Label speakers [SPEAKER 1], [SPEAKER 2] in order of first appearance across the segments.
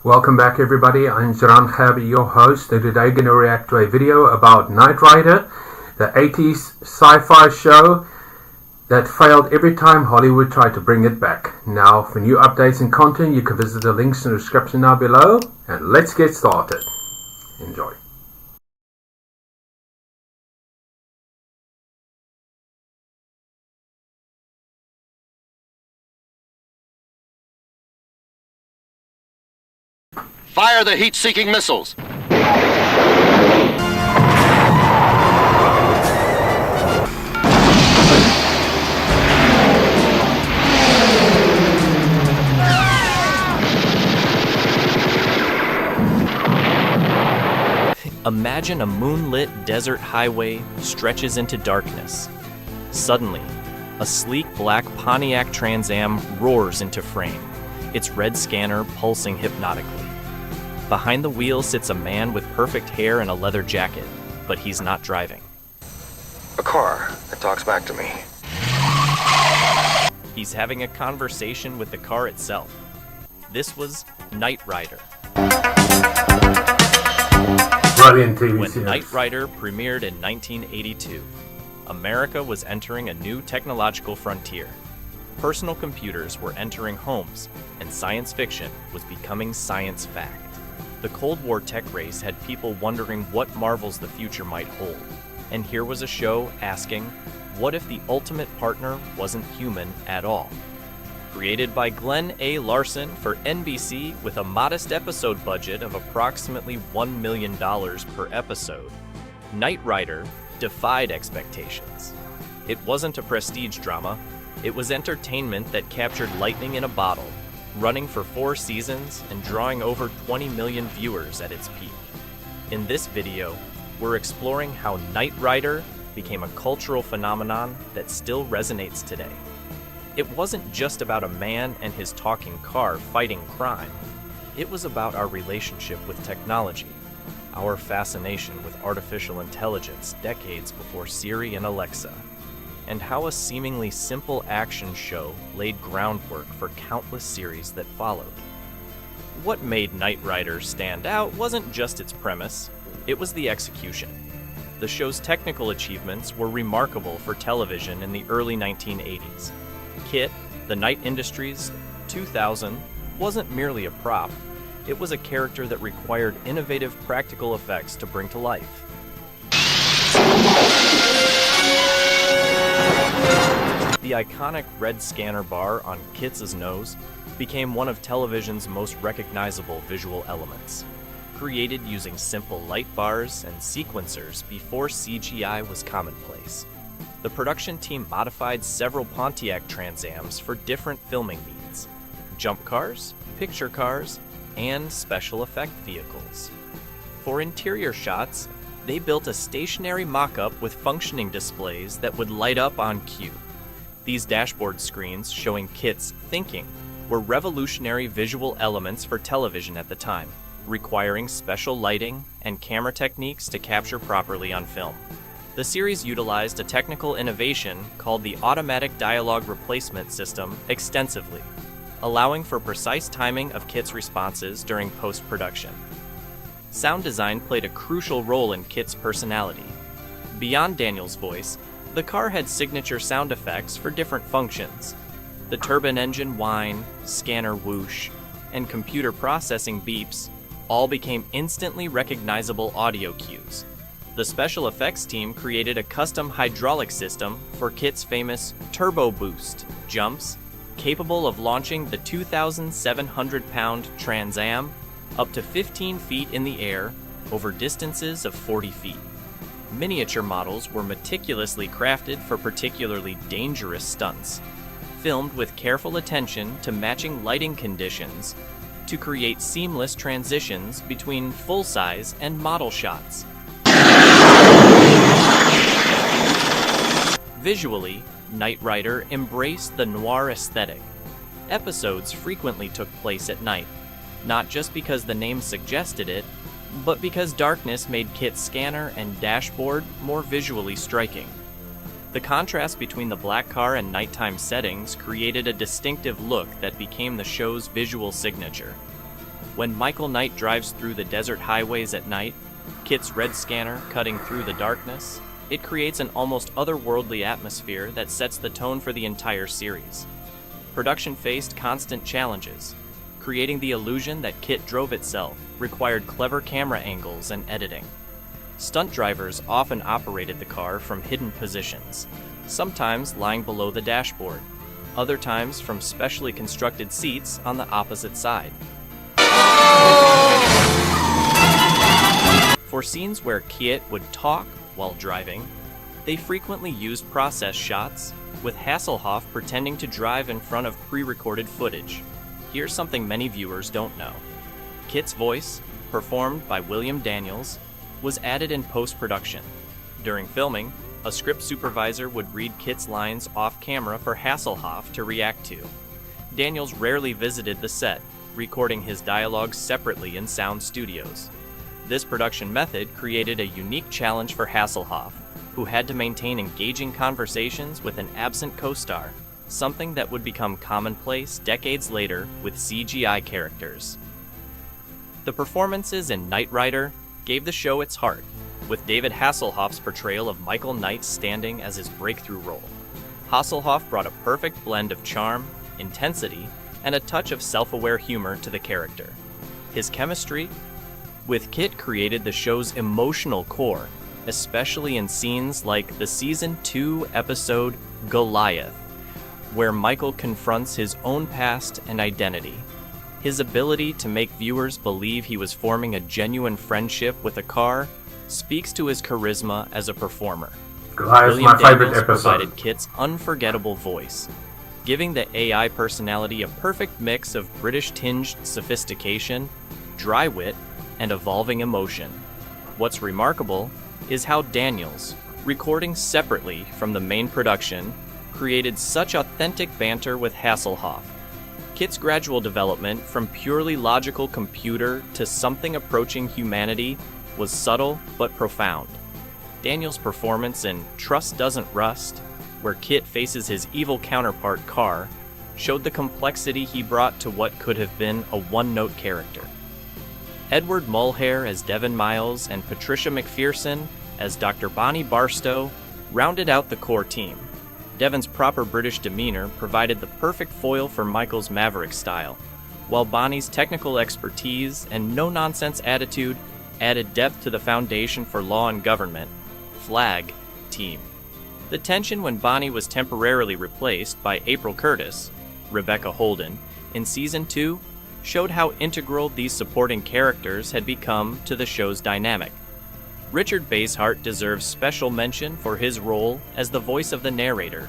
[SPEAKER 1] Welcome back everybody, I'm Jaran Khabi, your host, and today I'm going to react to a video about Knight Rider, the 80s sci-fi show that failed every time Hollywood tried to bring it back. Now for new updates and content you can visit the links in the description now below, and let's get started. Enjoy.
[SPEAKER 2] Fire the heat-seeking missiles!
[SPEAKER 3] Imagine a moonlit desert highway stretches into darkness. Suddenly, a sleek black Pontiac Trans Am roars into frame, its red scanner pulsing hypnotically. Behind the wheel sits a man with perfect hair and a leather jacket, but he's not driving.
[SPEAKER 2] A car that talks back to me.
[SPEAKER 3] He's having a conversation with the car itself. This was Knight Rider.
[SPEAKER 1] Brilliant TV
[SPEAKER 3] When
[SPEAKER 1] series.
[SPEAKER 3] Knight Rider premiered in 1982, America was entering a new technological frontier. Personal computers were entering homes, and science fiction was becoming science fact. The Cold War tech race had people wondering what marvels the future might hold. And here was a show asking, what if the ultimate partner wasn't human at all? Created by Glenn A. Larson for NBC with a modest episode budget of approximately $1 million per episode, Knight Rider defied expectations. It wasn't a prestige drama, it was entertainment that captured lightning in a bottle, running for 4 seasons and drawing over 20 million viewers at its peak. In this video, we're exploring how Knight Rider became a cultural phenomenon that still resonates today. It wasn't just about a man and his talking car fighting crime. It was about our relationship with technology, our fascination with artificial intelligence decades before Siri and Alexa, and how a seemingly simple action show laid groundwork for countless series that followed. What made Knight Rider stand out wasn't just its premise, it was the execution. The show's technical achievements were remarkable for television in the early 1980s. KITT, the Knight Industries 2000, wasn't merely a prop, it was a character that required innovative practical effects to bring to life. The iconic red scanner bar on KITT's nose became one of television's most recognizable visual elements. Created using simple light bars and sequencers before CGI was commonplace. The production team modified several Pontiac Trans Ams for different filming needs: jump cars, picture cars, and special effect vehicles. For interior shots, they built a stationary mock-up with functioning displays that would light up on cue. These dashboard screens showing KITT's thinking were revolutionary visual elements for television at the time, requiring special lighting and camera techniques to capture properly on film. The series utilized a technical innovation called the automatic dialogue replacement system extensively, allowing for precise timing of KITT's responses during post-production. Sound design played a crucial role in KITT's personality. Beyond Daniel's voice, the car had signature sound effects for different functions. The turbine engine whine, scanner whoosh, and computer processing beeps all became instantly recognizable audio cues. The special effects team created a custom hydraulic system for KITT's famous Turbo Boost jumps, capable of launching the 2,700-pound Trans Am up to 15 feet in the air over distances of 40 feet. Miniature models were meticulously crafted for particularly dangerous stunts, filmed with careful attention to matching lighting conditions to create seamless transitions between full-size and model shots. Visually, Knight Rider embraced the noir aesthetic. Episodes frequently took place at night, not just because the name suggested it, but because darkness made KITT's scanner and dashboard more visually striking. The contrast between the black car and nighttime settings created a distinctive look that became the show's visual signature. When Michael Knight drives through the desert highways at night, Kit's red scanner cutting through the darkness, it creates an almost otherworldly atmosphere that sets the tone for the entire series. Production faced constant challenges. Creating the illusion that Kit drove itself required clever camera angles and editing. Stunt drivers often operated the car from hidden positions, sometimes lying below the dashboard, other times from specially constructed seats on the opposite side. For scenes where Kit would talk while driving, they frequently used process shots, with Hasselhoff pretending to drive in front of pre-recorded footage. Here's something many viewers don't know. Kit's voice, performed by William Daniels, was added in post-production. During filming, a script supervisor would read Kit's lines off-camera for Hasselhoff to react to. Daniels rarely visited the set, recording his dialogue separately in sound studios. This production method created a unique challenge for Hasselhoff, who had to maintain engaging conversations with an absent co-star, something that would become commonplace decades later with CGI characters. The performances in Knight Rider gave the show its heart, with David Hasselhoff's portrayal of Michael Knight standing as his breakthrough role. Hasselhoff brought a perfect blend of charm, intensity, and a touch of self-aware humor to the character. His chemistry with Kit created the show's emotional core, especially in scenes like the Season 2 episode Goliath, where Michael confronts his own past and identity. His ability to make viewers believe he was forming a genuine friendship with a car speaks to his charisma as a performer.
[SPEAKER 1] Goliath's
[SPEAKER 3] William
[SPEAKER 1] my favorite
[SPEAKER 3] Daniels
[SPEAKER 1] episode.
[SPEAKER 3] provided Kit's unforgettable voice, giving the AI personality a perfect mix of British-tinged sophistication, dry wit, and evolving emotion. What's remarkable is how Daniels, recording separately from the main production, created such authentic banter with Hasselhoff. Kit's gradual development from purely logical computer to something approaching humanity was subtle but profound. Daniels' performance in Trust Doesn't Rust, where Kit faces his evil counterpart Carr, showed the complexity he brought to what could have been a one-note character. Edward Mulhare as Devon Miles and Patricia McPherson as Dr. Bonnie Barstow rounded out the core team. Devon's proper British demeanor provided the perfect foil for Michael's maverick style, while Bonnie's technical expertise and no-nonsense attitude added depth to the foundation for Law and Government, FLAG, team. The tension when Bonnie was temporarily replaced by April Curtis, Rebecca Holden, in Season 2 showed how integral these supporting characters had become to the show's dynamic. Richard Basehart deserves special mention for his role as the voice of the narrator,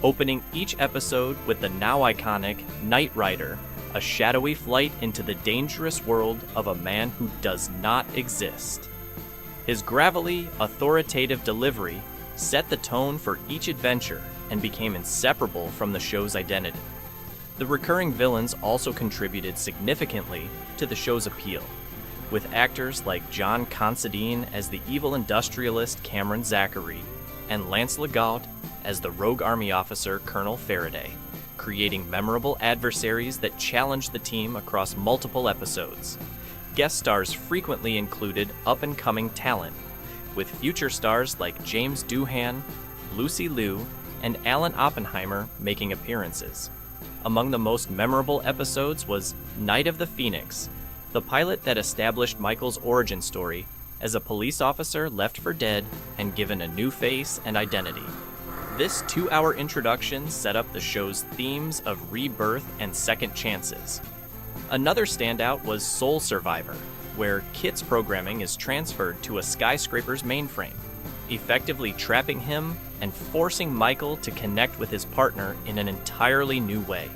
[SPEAKER 3] opening each episode with the now iconic Knight Rider, a shadowy flight into the dangerous world of a man who does not exist. His gravelly, authoritative delivery set the tone for each adventure and became inseparable from the show's identity. The recurring villains also contributed significantly to the show's appeal, with actors like John Considine as the evil industrialist Cameron Zachary and Lance Legault as the rogue army officer Colonel Faraday, creating memorable adversaries that challenged the team across multiple episodes. Guest stars frequently included up-and-coming talent, with future stars like James Doohan, Lucy Liu, and Alan Oppenheimer making appearances. Among the most memorable episodes was Night of the Phoenix, the pilot that established Michael's origin story as a police officer left for dead and given a new face and identity. This 2-hour introduction set up the show's themes of rebirth and second chances. Another standout was Soul Survivor, where Kit's programming is transferred to a skyscraper's mainframe, effectively trapping him and forcing Michael to connect with his partner in an entirely new way.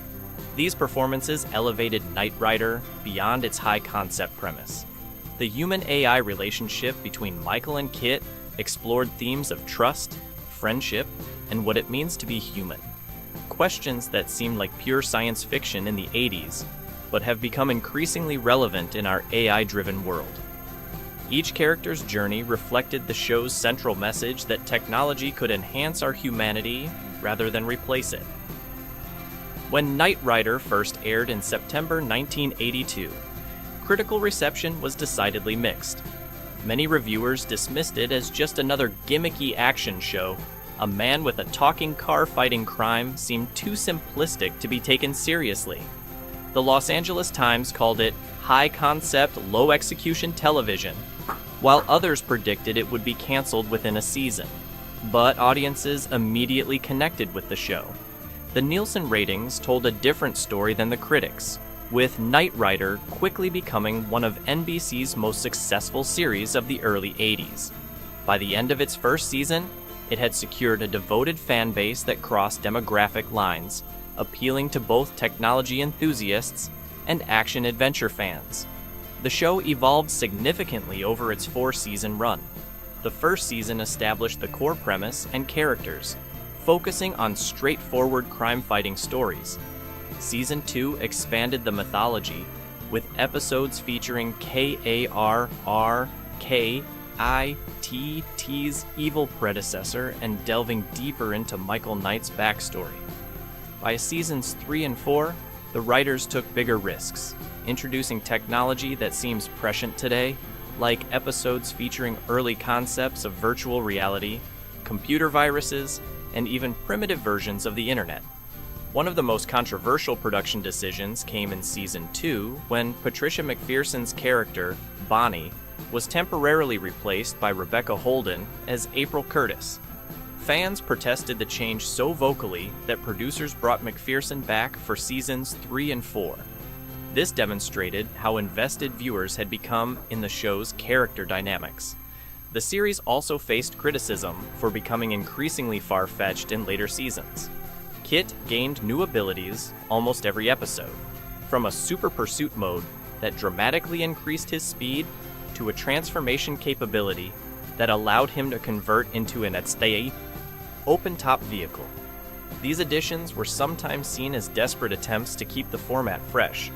[SPEAKER 3] These performances elevated Knight Rider beyond its high-concept premise. The human-AI relationship between Michael and Kit explored themes of trust, friendship, and what it means to be human. Questions that seemed like pure science fiction in the 80s, but have become increasingly relevant in our AI-driven world. Each character's journey reflected the show's central message that technology could enhance our humanity rather than replace it. When Knight Rider first aired in September 1982, critical reception was decidedly mixed. Many reviewers dismissed it as just another gimmicky action show. A man with a talking car fighting crime seemed too simplistic to be taken seriously. The Los Angeles Times called it high-concept, low-execution television, while others predicted it would be canceled within a season. But audiences immediately connected with the show. The Nielsen ratings told a different story than the critics, with Knight Rider quickly becoming one of NBC's most successful series of the early 80s. By the end of its first season, it had secured a devoted fan base that crossed demographic lines, appealing to both technology enthusiasts and action-adventure fans. The show evolved significantly over its 4-season run. The first season established the core premise and characters, focusing on straightforward crime-fighting stories. Season 2 expanded the mythology, with episodes featuring KARKITT's evil predecessor and delving deeper into Michael Knight's backstory. By seasons 3 and 4, the writers took bigger risks, introducing technology that seems prescient today, like episodes featuring early concepts of virtual reality, computer viruses, and even primitive versions of the internet. One of the most controversial production decisions came in Season 2 when Patricia McPherson's character, Bonnie, was temporarily replaced by Rebecca Holden as April Curtis. Fans protested the change so vocally that producers brought McPherson back for Seasons 3 and 4. This demonstrated how invested viewers had become in the show's character dynamics. The series also faced criticism for becoming increasingly far-fetched in later seasons. Kit gained new abilities almost every episode, from a super pursuit mode that dramatically increased his speed to a transformation capability that allowed him to convert into an open-top vehicle. These additions were sometimes seen as desperate attempts to keep the format fresh,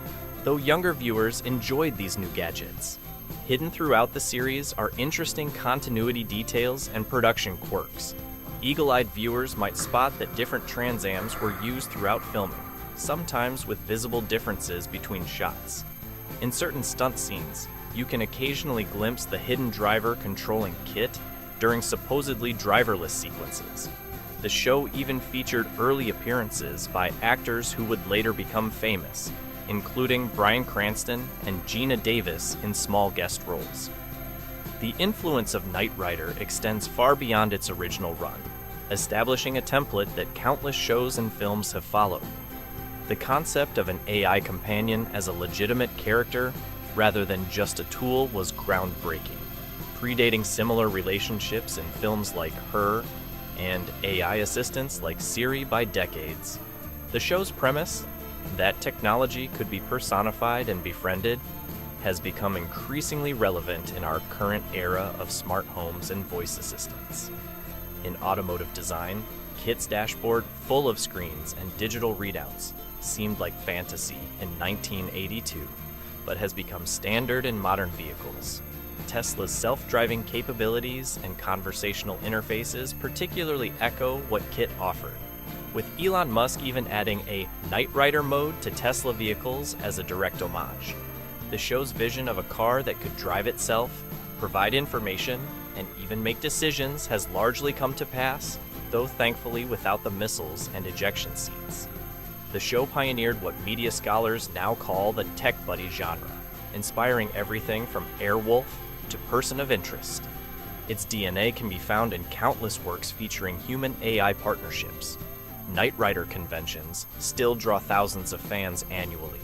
[SPEAKER 3] though younger viewers enjoyed these new gadgets. Hidden throughout the series are interesting continuity details and production quirks. Eagle-eyed viewers might spot that different Trans-Ams were used throughout filming, sometimes with visible differences between shots. In certain stunt scenes, you can occasionally glimpse the hidden driver controlling Kit during supposedly driverless sequences. The show even featured early appearances by actors who would later become famous, including Bryan Cranston and Geena Davis in small guest roles. The influence of Knight Rider extends far beyond its original run, establishing a template that countless shows and films have followed. The concept of an AI companion as a legitimate character rather than just a tool was groundbreaking, predating similar relationships in films like Her and AI assistants like Siri by decades. The show's premise, that technology could be personified and befriended, has become increasingly relevant in our current era of smart homes and voice assistants. In automotive design, Kit's dashboard, full of screens and digital readouts, seemed like fantasy in 1982, but has become standard in modern vehicles. Tesla's self-driving capabilities and conversational interfaces particularly echo what Kit offered, with Elon Musk even adding a Knight Rider mode to Tesla vehicles as a direct homage. The show's vision of a car that could drive itself, provide information, and even make decisions has largely come to pass, though thankfully without the missiles and ejection seats. The show pioneered what media scholars now call the tech buddy genre, inspiring everything from Airwolf to Person of Interest. Its DNA can be found in countless works featuring human-AI partnerships. Knight Rider conventions still draw thousands of fans annually,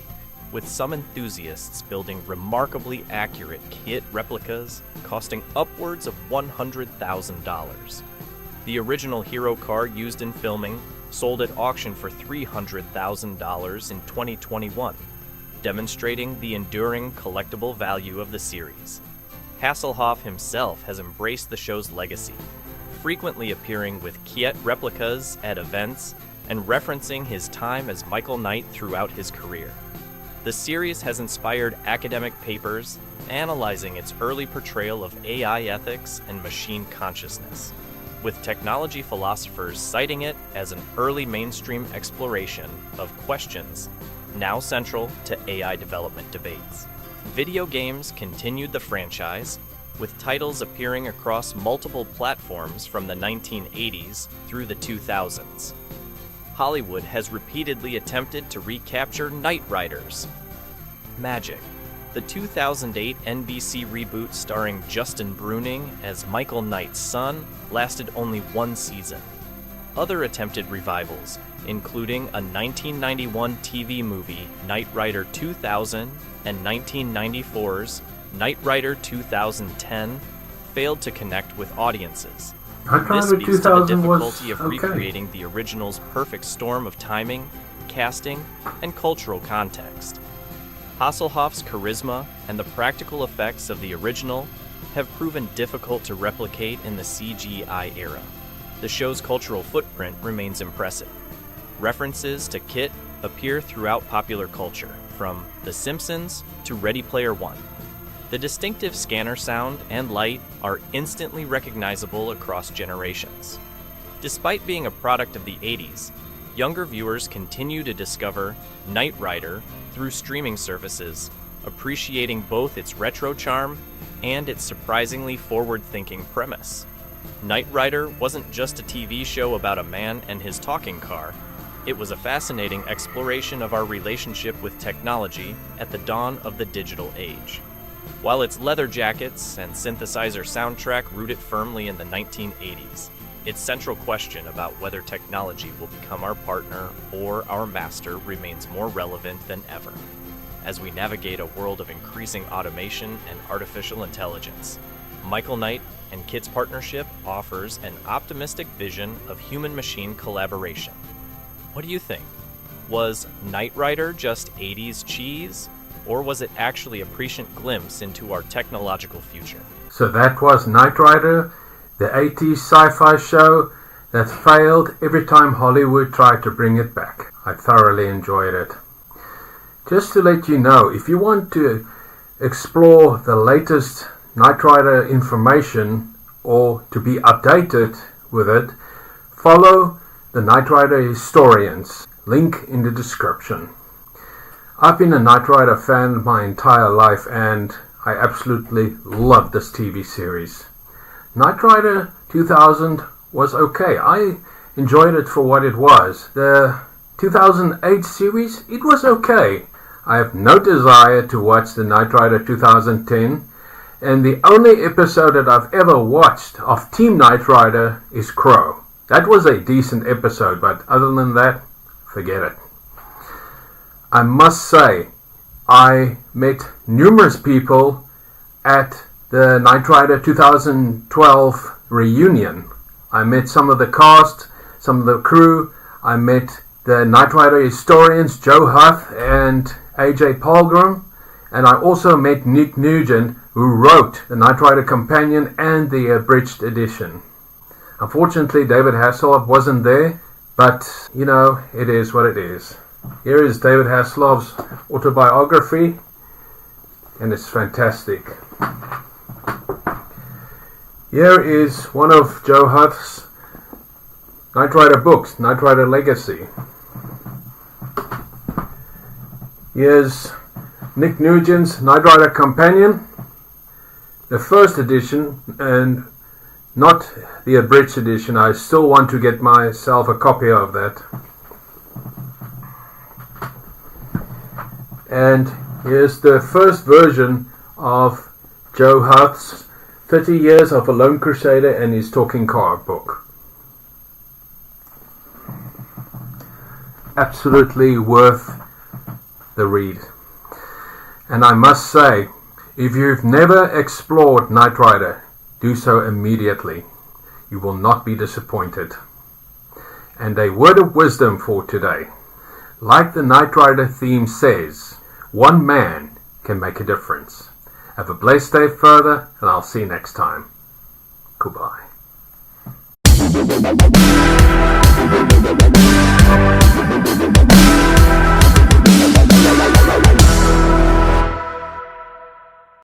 [SPEAKER 3] with some enthusiasts building remarkably accurate Kit replicas costing upwards of $100,000. The original hero car used in filming sold at auction for $300,000 in 2021, demonstrating the enduring collectible value of the series. Hasselhoff himself has embraced the show's legacy, frequently appearing with Kit replicas at events and referencing his time as Michael Knight throughout his career. The series has inspired academic papers analyzing its early portrayal of AI ethics and machine consciousness, with technology philosophers citing it as an early mainstream exploration of questions now central to AI development debates. Video games continued the franchise, with titles appearing across multiple platforms from the 1980s through the 2000s. Hollywood has repeatedly attempted to recapture Knight Riders. Magic. The 2008 NBC reboot starring Justin Bruning as Michael Knight's son lasted only one season. Other attempted revivals, including a 1991 TV movie Knight Rider 2000 and 1994's Knight Rider 2010, failed to connect with audiences. This speaks to the difficulty of recreating the original's perfect storm of timing, casting, and cultural context. Hasselhoff's charisma and the practical effects of the original have proven difficult to replicate in the CGI era. The show's cultural footprint remains impressive. References to Kit appear throughout popular culture, from The Simpsons to Ready Player One. The distinctive scanner sound and light are instantly recognizable across generations. Despite being a product of the 80s, younger viewers continue to discover Knight Rider through streaming services, appreciating both its retro charm and its surprisingly forward-thinking premise. Knight Rider wasn't just a TV show about a man and his talking car. It was a fascinating exploration of our relationship with technology at the dawn of the digital age. While its leather jackets and synthesizer soundtrack rooted firmly in the 1980s, its central question about whether technology will become our partner or our master remains more relevant than ever, as we navigate a world of increasing automation and artificial intelligence. Michael Knight and Kit's partnership offers an optimistic vision of human-machine collaboration. What do you think? Was Knight Rider just 80s cheese? Or was it actually a prescient glimpse into our technological future?
[SPEAKER 1] So that was Knight Rider, the 80s sci-fi show that failed every time Hollywood tried to bring it back. I thoroughly enjoyed it. Just to let you know, if you want to explore the latest Knight Rider information or to be updated with it, follow the Knight Rider historians. Link in the description. I've been a Knight Rider fan my entire life and I absolutely love this TV series. Knight Rider 2000 was okay. I enjoyed it for what it was. The 2008 series, it was okay. I have no desire to watch the Knight Rider 2010, and the only episode that I've ever watched of Team Knight Rider is Crow. That was a decent episode, but other than that, forget it. I must say, I met numerous people at the Knight Rider 2012 reunion. I met some of the cast, some of the crew. I met the Knight Rider historians Joe Huth and AJ Palgrim, and I also met Nick Nugent, who wrote the Knight Rider Companion and the abridged edition. Unfortunately, David Hasselhoff wasn't there, but you know, it is what it is. Here is David Hasselhoff's autobiography, and it's fantastic. Here is one of Joe Huth's Knight Rider books, Knight Rider Legacy. Here's Nick Nugent's Knight Rider Companion, the first edition, and not the abridged edition. I still want to get myself a copy of that. And here's the first version of Joe Huth's 30 Years of a Lone Crusader and His Talking Car book. Absolutely worth the read. And I must say, if you've never explored Knight Rider, do so immediately. You will not be disappointed. And a word of wisdom for today. Like the Knight Rider theme says, one man can make a difference. Have a blessed day further, and I'll see you next time. Goodbye.